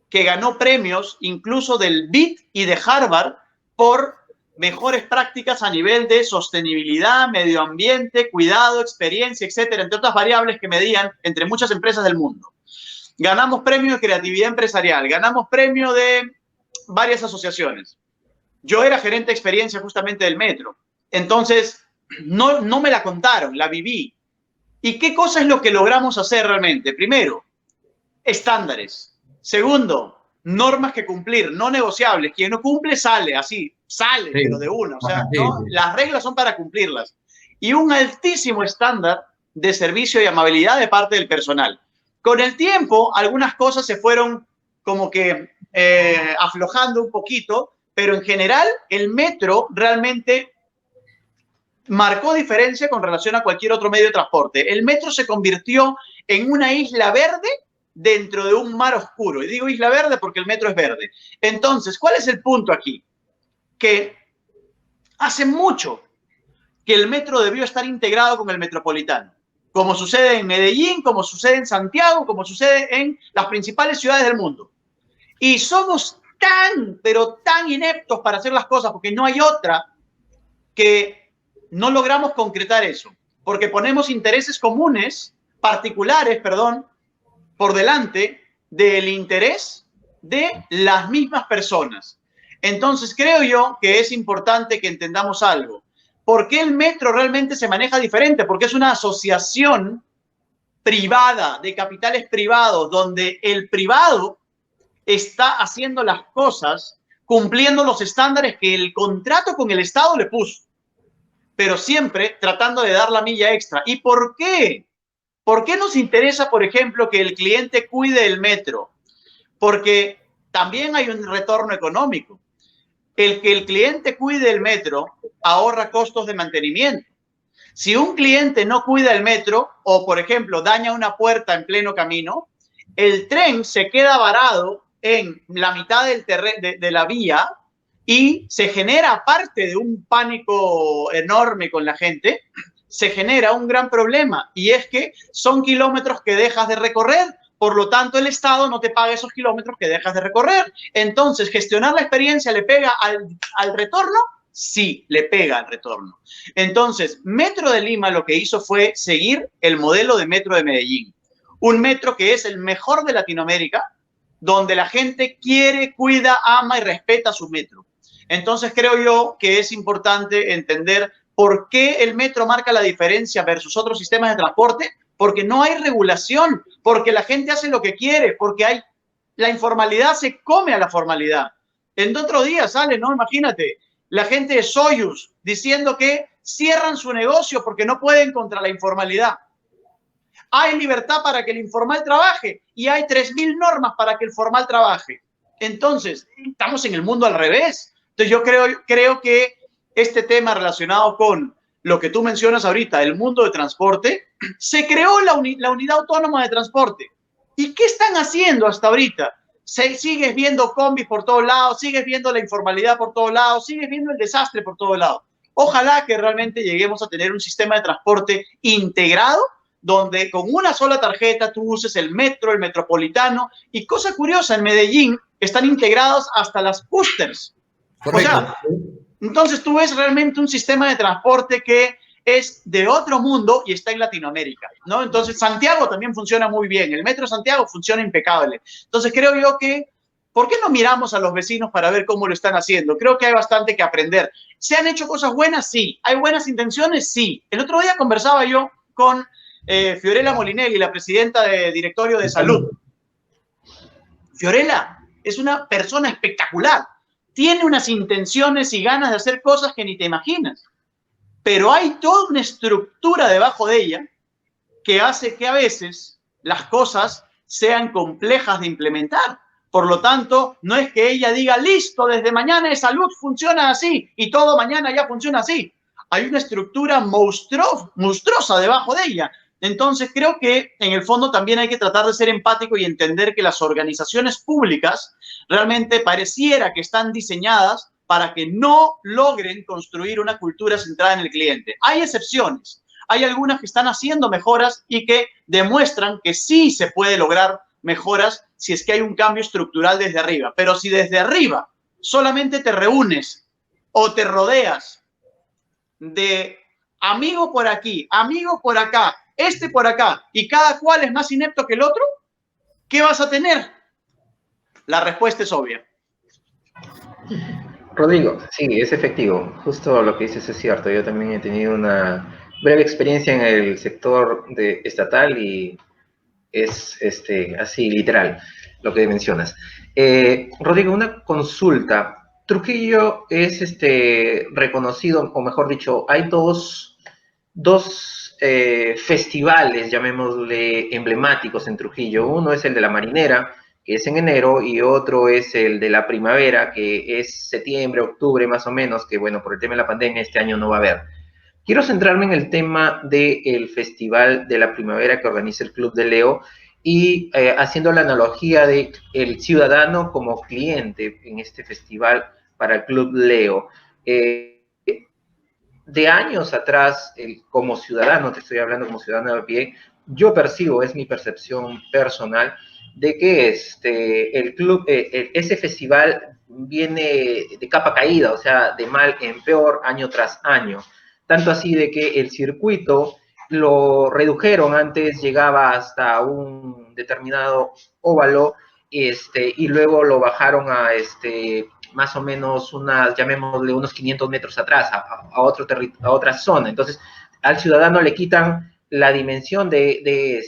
que ganó premios incluso del BIT y de Harvard por mejores prácticas a nivel de sostenibilidad, medio ambiente, cuidado, experiencia, etcétera, entre otras variables que medían entre muchas empresas del mundo. Ganamos premio de creatividad empresarial, ganamos premio de varias asociaciones. Yo era gerente de experiencia justamente del metro. Entonces, no me la contaron, la viví. ¿Y qué cosa es lo que logramos hacer realmente? Primero, estándares. Segundo, normas que cumplir, no negociables. Quien no cumple sale, así, sale, sí, pero de una. O sea, ¿no? Las reglas son para cumplirlas. Y un altísimo estándar de servicio y amabilidad de parte del personal. Con el tiempo, algunas cosas se fueron como que aflojando un poquito, pero en general el metro realmente marcó diferencia con relación a cualquier otro medio de transporte. El metro se convirtió en una isla verde dentro de un mar oscuro. Y digo isla verde porque el metro es verde. Entonces, ¿cuál es el punto aquí? Que hace mucho que el metro debió estar integrado con el metropolitano, como sucede en Medellín, como sucede en Santiago, como sucede en las principales ciudades del mundo. Y somos pero tan ineptos para hacer las cosas, porque no hay otra, que no logramos concretar eso, porque ponemos intereses comunes, particulares, perdón, por delante del interés de las mismas personas. Entonces creo yo que es importante que entendamos algo. ¿Por qué el metro realmente se maneja diferente? Porque es una asociación privada, de capitales privados, donde el privado está haciendo las cosas cumpliendo los estándares que el contrato con el Estado le puso, pero siempre tratando de dar la milla extra. ¿Y por qué? ¿Por qué nos interesa, por ejemplo, que el cliente cuide el metro? Porque también hay un retorno económico. El que el cliente cuide el metro ahorra costos de mantenimiento. Si un cliente no cuida el metro o, por ejemplo, daña una puerta en pleno camino, el tren se queda varado en la mitad de la vía y se genera, aparte de un pánico enorme con la gente, se genera un gran problema, y es que son kilómetros que dejas de recorrer, por lo tanto el Estado no te paga esos kilómetros que dejas de recorrer. Entonces, ¿gestionar la experiencia le pega al retorno? Sí, le pega al retorno. Entonces, Metro de Lima lo que hizo fue seguir el modelo de Metro de Medellín, un metro que es el mejor de Latinoamérica, donde la gente quiere, cuida, ama y respeta su metro. Entonces creo yo que es importante entender por qué el metro marca la diferencia versus otros sistemas de transporte, porque no hay regulación, porque la gente hace lo que quiere, porque la informalidad se come a la formalidad. En otro día sale, ¿no? Imagínate, la gente de Soyuz diciendo que cierran su negocio porque no pueden contra la informalidad. Hay libertad para que el informal trabaje y hay 3.000 normas para que el formal trabaje. Entonces, estamos en el mundo al revés. Entonces, yo creo que este tema relacionado con lo que tú mencionas ahorita, el mundo de transporte, se creó la unidad autónoma de transporte. ¿Y qué están haciendo hasta ahorita? Sigues viendo combis por todos lados, sigues viendo la informalidad por todos lados, sigues viendo el desastre por todos lados. Ojalá que realmente lleguemos a tener un sistema de transporte integrado donde con una sola tarjeta tú uses el metro, el metropolitano, y cosa curiosa, en Medellín están integrados hasta las boosters. Correcto. O sea, entonces tú ves realmente un sistema de transporte que es de otro mundo y está en Latinoamérica, ¿no? Entonces Santiago también funciona muy bien, el Metro Santiago funciona impecable. Entonces creo yo que, ¿por qué no miramos a los vecinos para ver cómo lo están haciendo? Creo que hay bastante que aprender. ¿Se han hecho cosas buenas? Sí. ¿Hay buenas intenciones? Sí. El otro día conversaba yo con Fiorella Molinelli, la presidenta de Directorio de Salud. Fiorella es una persona espectacular. Tiene unas intenciones y ganas de hacer cosas que ni te imaginas. Pero hay toda una estructura debajo de ella que hace que a veces las cosas sean complejas de implementar. Por lo tanto, no es que ella diga, listo, desde mañana de salud funciona así y todo mañana ya funciona así. Hay una estructura monstruosa debajo de ella. Entonces, creo que en el fondo también hay que tratar de ser empático y entender que las organizaciones públicas realmente pareciera que están diseñadas para que no logren construir una cultura centrada en el cliente. Hay excepciones. Hay algunas que están haciendo mejoras y que demuestran que sí se puede lograr mejoras si es que hay un cambio estructural desde arriba. Pero si desde arriba solamente te reúnes o te rodeas de amigo por aquí, amigo por acá, este por acá, y cada cual es más inepto que el otro, ¿qué vas a tener? La respuesta es obvia. Rodrigo, sí, es efectivo. Justo lo que dices es cierto. Yo también he tenido una breve experiencia en el sector estatal y es así literal lo que mencionas. Rodrigo, una consulta. Trujillo es reconocido, o mejor dicho, hay dos festivales, llamémosle emblemáticos en Trujillo. Uno es el de la Marinera, que es en enero, y otro es el de la primavera, que es septiembre, octubre más o menos, que bueno, por el tema de la pandemia este año no va a haber. Quiero centrarme en el tema del Festival de la Primavera que organiza el Club de Leo y haciendo la analogía de el ciudadano como cliente en este festival para el Club Leo. De años atrás, como ciudadano, te estoy hablando como ciudadano de a pie, yo percibo, es mi percepción personal, de que el club, ese festival viene de capa caída, o sea, de mal en peor año tras año. Tanto así de que el circuito lo redujeron, antes llegaba hasta un determinado óvalo, y luego lo bajaron a más o menos llamémosle unos 500 metros atrás, a otra zona. Entonces, al ciudadano le quitan la dimensión de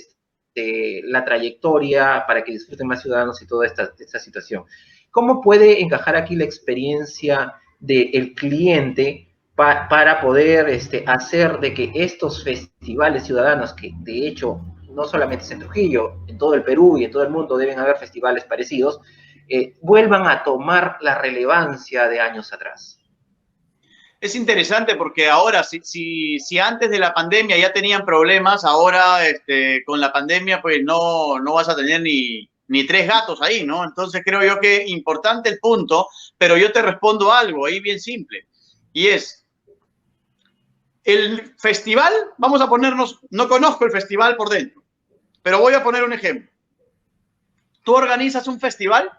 la trayectoria para que disfruten más ciudadanos y toda esta situación. ¿Cómo puede encajar aquí la experiencia del cliente para poder hacer de que estos festivales ciudadanos, que de hecho no solamente es en Trujillo, en todo el Perú y en todo el mundo deben haber festivales parecidos, vuelvan a tomar la relevancia de años atrás? Es interesante porque ahora, si antes de la pandemia ya tenían problemas, ahora con la pandemia pues no vas a tener ni 3 gatos ahí, ¿no? Entonces creo yo que importante el punto, pero yo te respondo algo ahí bien simple, y es, el festival, vamos a ponernos, no conozco el festival por dentro, pero voy a poner un ejemplo. Tú organizas un festival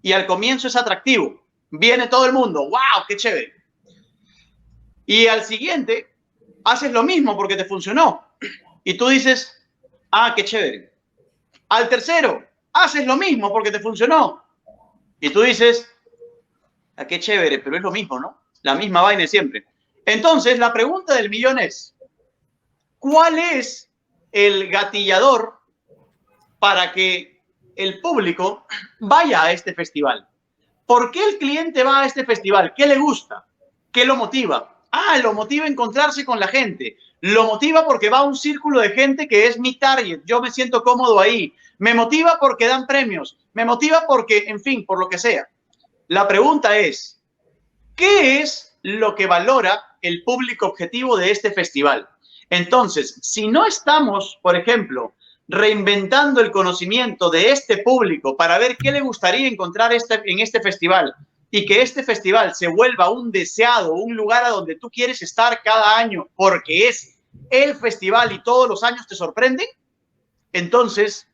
y al comienzo es atractivo, viene todo el mundo, ¡wow, qué chévere! Y al siguiente haces lo mismo porque te funcionó. Y tú dices, ah, qué chévere. Al tercero haces lo mismo porque te funcionó. Y tú dices, ah, qué chévere, pero es lo mismo, ¿no? La misma vaina siempre. Entonces, la pregunta del millón es, ¿cuál es el gatillador para que el público vaya a este festival? ¿Por qué el cliente va a este festival? ¿Qué le gusta? ¿Qué lo motiva? Ah, lo motiva a encontrarse con la gente. Lo motiva porque va a un círculo de gente que es mi target. Yo me siento cómodo ahí. Me motiva porque dan premios. Me motiva porque, en fin, por lo que sea. La pregunta es, ¿qué es lo que valora el público objetivo de este festival? Entonces, si no estamos, por ejemplo, reinventando el conocimiento de este público para ver qué le gustaría encontrar en este festival y que este festival se vuelva un deseado, un lugar a donde tú quieres estar cada año porque es el festival y todos los años te sorprenden, entonces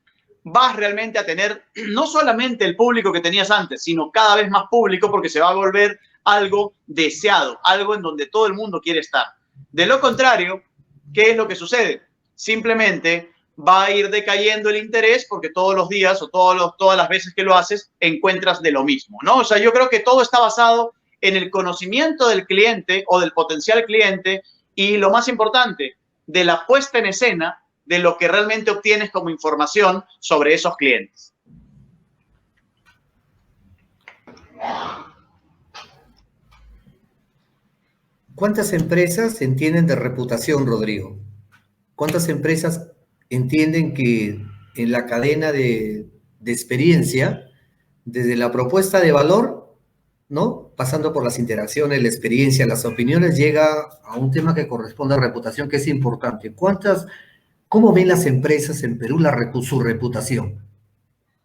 vas realmente a tener no solamente el público que tenías antes, sino cada vez más público porque se va a volver algo deseado, algo en donde todo el mundo quiere estar. De lo contrario, ¿qué es lo que sucede? Simplemente va a ir decayendo el interés porque todos los días o todas las veces que lo haces encuentras de lo mismo, ¿no? O sea, yo creo que todo está basado en el conocimiento del cliente o del potencial cliente y lo más importante, de la puesta en escena de lo que realmente obtienes como información sobre esos clientes. ¿Cuántas empresas entienden de reputación, Rodrigo? ¿Cuántas empresas entienden que en la cadena de experiencia, desde la propuesta de valor, ¿no? Pasando por las interacciones, la experiencia, las opiniones, llega a un tema que corresponde a reputación, que es importante? ¿Cómo ven las empresas en Perú su reputación?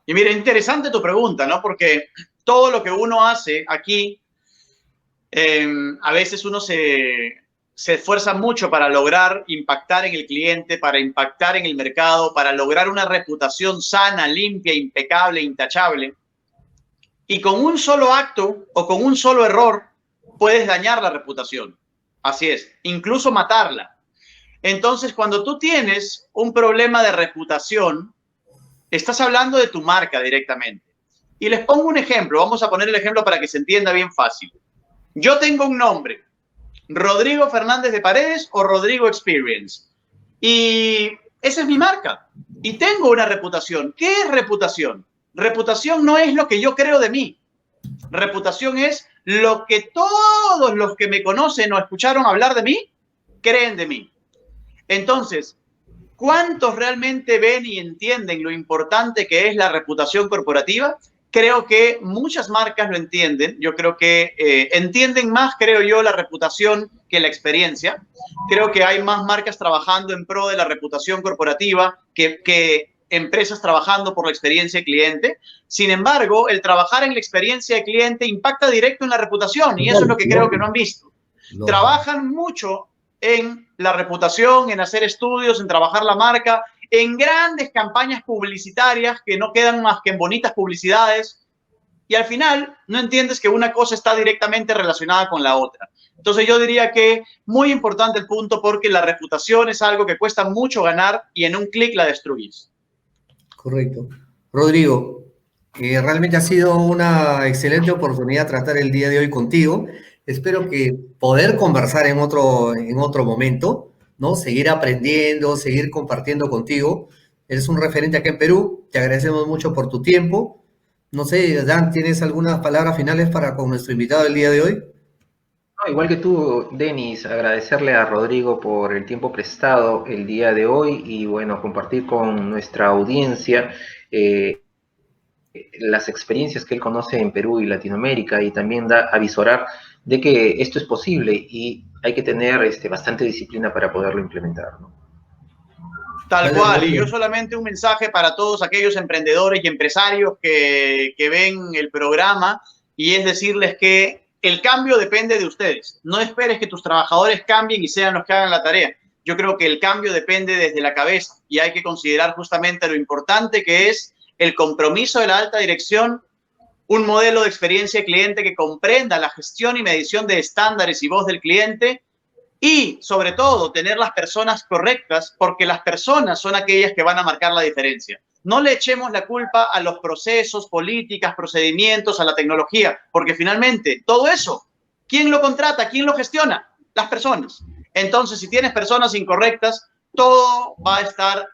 Y mira, interesante tu pregunta, ¿no? Porque todo lo que uno hace aquí, a veces uno se esfuerza mucho para lograr impactar en el cliente, para impactar en el mercado, para lograr una reputación sana, limpia, impecable, intachable. Y con un solo acto o con un solo error puedes dañar la reputación. Así es, incluso matarla. Entonces, cuando tú tienes un problema de reputación, estás hablando de tu marca directamente. Y les pongo un ejemplo, vamos a poner el ejemplo para que se entienda bien fácil. Yo tengo un nombre, Rodrigo Fernández de Paredes o Rodrigo Experience. Y esa es mi marca. Y tengo una reputación. ¿Qué es reputación? Reputación no es lo que yo creo de mí. Reputación es lo que todos los que me conocen o escucharon hablar de mí, creen de mí. Entonces, ¿cuántos realmente ven y entienden lo importante que es la reputación corporativa? Creo que muchas marcas lo entienden. Yo creo que entienden más, creo yo, la reputación que la experiencia. Creo que hay más marcas trabajando en pro de la reputación corporativa que empresas trabajando por la experiencia de cliente. Sin embargo, el trabajar en la experiencia de cliente impacta directo en la reputación y eso es lo que creo que no han visto. Trabajan mucho en la reputación, en hacer estudios, en trabajar la marca, en grandes campañas publicitarias que no quedan más que en bonitas publicidades y al final no entiendes que una cosa está directamente relacionada con la otra. Entonces yo diría que muy importante el punto porque la reputación es algo que cuesta mucho ganar y en un clic la destruyes. Correcto. Rodrigo, realmente ha sido una excelente oportunidad tratar el día de hoy contigo. Espero que poder conversar en otro momento, ¿no? Seguir aprendiendo, seguir compartiendo contigo. Eres un referente acá en Perú. Te agradecemos mucho por tu tiempo. No sé, Dan, ¿tienes algunas palabras finales con nuestro invitado del día de hoy? No, igual que tú, Denis, agradecerle a Rodrigo por el tiempo prestado el día de hoy y bueno, compartir con nuestra audiencia las experiencias que él conoce en Perú y Latinoamérica y también avisorar de que esto es posible y hay que tener bastante disciplina para poderlo implementar, ¿no? Tal cual, y yo solamente un mensaje para todos aquellos emprendedores y empresarios que ven el programa y es decirles que el cambio depende de ustedes. No esperes que tus trabajadores cambien y sean los que hagan la tarea. Yo creo que el cambio depende desde la cabeza y hay que considerar justamente lo importante que es el compromiso de la alta dirección, un modelo de experiencia de cliente que comprenda la gestión y medición de estándares y voz del cliente y, sobre todo, tener las personas correctas porque las personas son aquellas que van a marcar la diferencia. No le echemos la culpa a los procesos, políticas, procedimientos, a la tecnología, porque finalmente todo eso, ¿quién lo contrata? ¿Quién lo gestiona? Las personas. Entonces, si tienes personas incorrectas, todo va a estar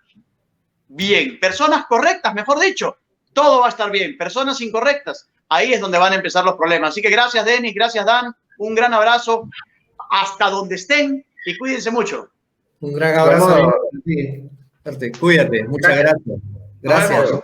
bien. Personas correctas, mejor dicho, todo va a estar bien. Personas incorrectas, ahí es donde van a empezar los problemas. Así que gracias, Denis, gracias, Dan. Un gran abrazo hasta donde estén y cuídense mucho. Un gran abrazo. Vamos. Sí, cuídate, muchas gracias. Gracias.